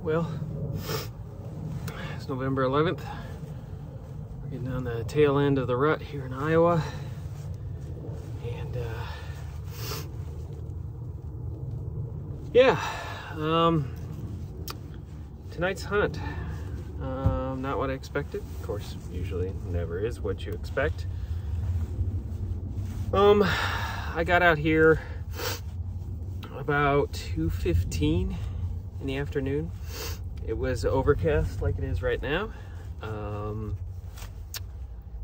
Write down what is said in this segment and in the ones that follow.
Well, it's November 11th. We're getting on the tail end of the rut here in Iowa. And tonight's hunt. Not what I expected. Of course, usually never is what you expect. I got out here about 2:15 in the afternoon. It was overcast like it is right now.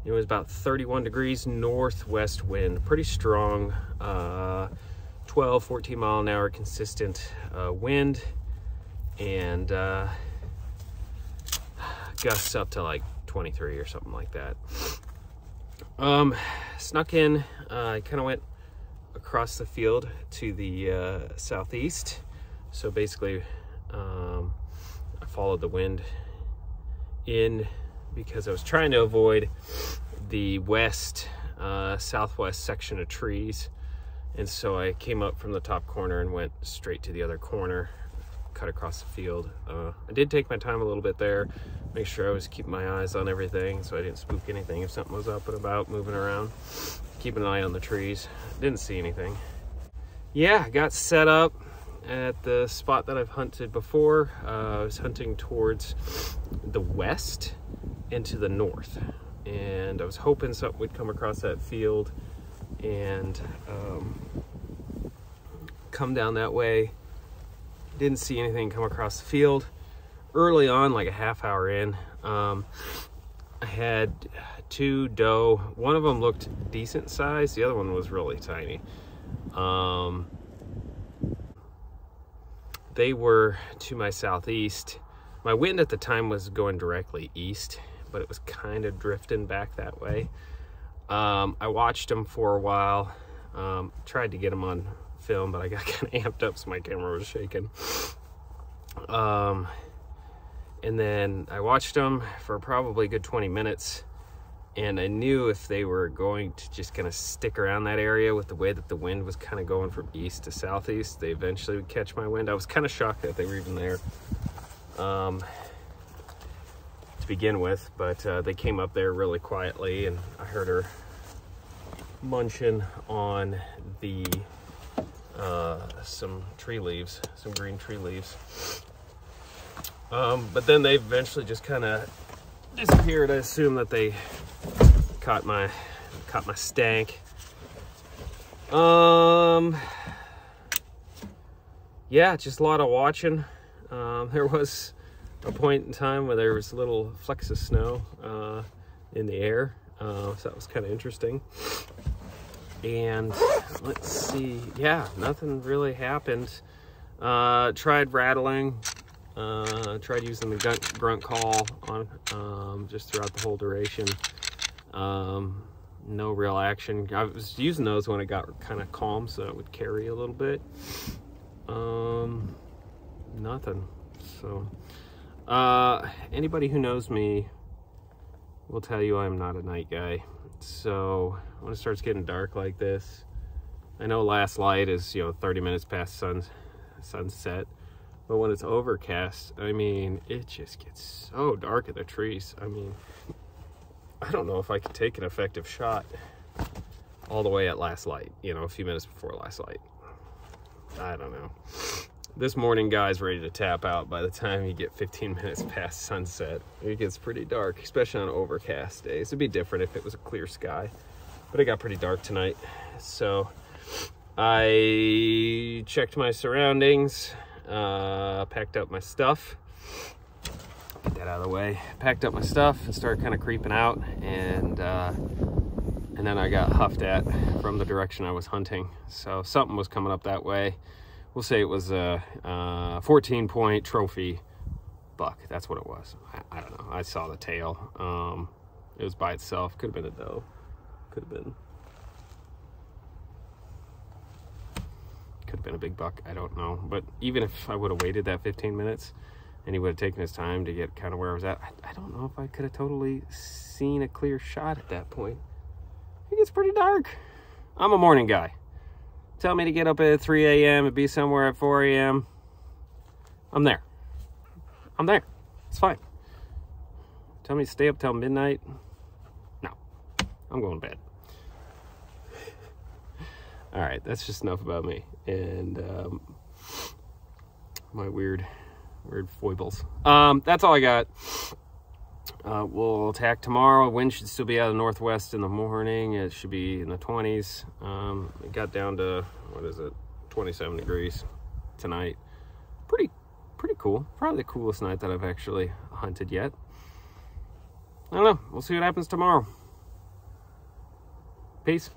It was about 31 degrees northwest wind, pretty strong, 12, 14 mile an hour consistent wind, and gusts up to like 23 or something like that. Snuck in, I kind of went across the field to the southeast. So basically, I followed the wind in because I was trying to avoid the southwest section of trees. And so I came up from the top corner and went straight to the other corner, cut across the field. I did take my time a little bit there, make sure I was keeping my eyes on everything so I didn't spook anything if something was up and about, moving around. Keeping an eye on the trees. Didn't see anything. Yeah, got set up at the spot that I've hunted before. I was hunting towards the west and to the north, and I was hoping something would come across that field and come down that way. Didn't see anything come across the field. Early on, like a half hour in, I had two doe. One of them looked decent size, the other one was really tiny. They were to my southeast. My wind at the time was going directly east, but it was kind of drifting back that way. I watched them for a while, tried to get them on film, but I got kind of amped up so my camera was shaking. And then I watched them for probably a good 20 minutes, and I knew if they were going to just kind of stick around that area with the way that the wind was kind of going from east to southeast, they eventually would catch my wind. I was kind of shocked that they were even there to begin with, but they came up there really quietly, and I heard her munching on the some tree leaves, some green tree leaves. But then they eventually just kind of disappeared. I assume that they caught my stank. Yeah, just a lot of watching. There was a point in time where there was little flecks of snow in the air, so that was kind of interesting. And let's see, yeah, nothing really happened. Tried rattling, tried using the grunt call on just throughout the whole duration. No real action. I was using those when it got kind of calm, so it would carry a little bit. Nothing. So anybody who knows me will tell you I'm not a night guy. So when it starts getting dark like this, I know last light is 30 minutes past sunset, but when it's overcast, I mean, it just gets so dark in the trees. I mean, I don't know if I could take an effective shot all the way at last light, a few minutes before last light. I don't know. This morning, guys, ready to tap out by the time you get 15 minutes past sunset. It gets pretty dark, especially on overcast days. It'd be different if it was a clear sky, but it got pretty dark tonight. So I checked my surroundings, packed up my stuff. Get that out of the way. Packed up my stuff and started kind of creeping out, and then I got huffed at from the direction I was hunting. So something was coming up that way. We'll say it was a 14-point trophy buck. That's what it was. I don't know. I saw the tail. It was by itself. Could have been a doe. Could have been a big buck. I don't know. But even if I would have waited that 15 minutes and he would have taken his time to get kind of where I was at, I don't know if I could have totally seen a clear shot at that point. It gets pretty dark. I'm a morning guy. Tell me to get up at 3 a.m. and be somewhere at 4 a.m. I'm there. I'm there. It's fine. Tell me to stay up till midnight. No, I'm going to bed. All right, that's just enough about me and my weird foibles. That's all I got. We'll attack tomorrow. Wind should still be out of the northwest in the morning. It should be in the 20s. It got down to, 27 degrees tonight. Pretty cool. Probably the coolest night that I've actually hunted yet. I don't know. We'll see what happens tomorrow. Peace.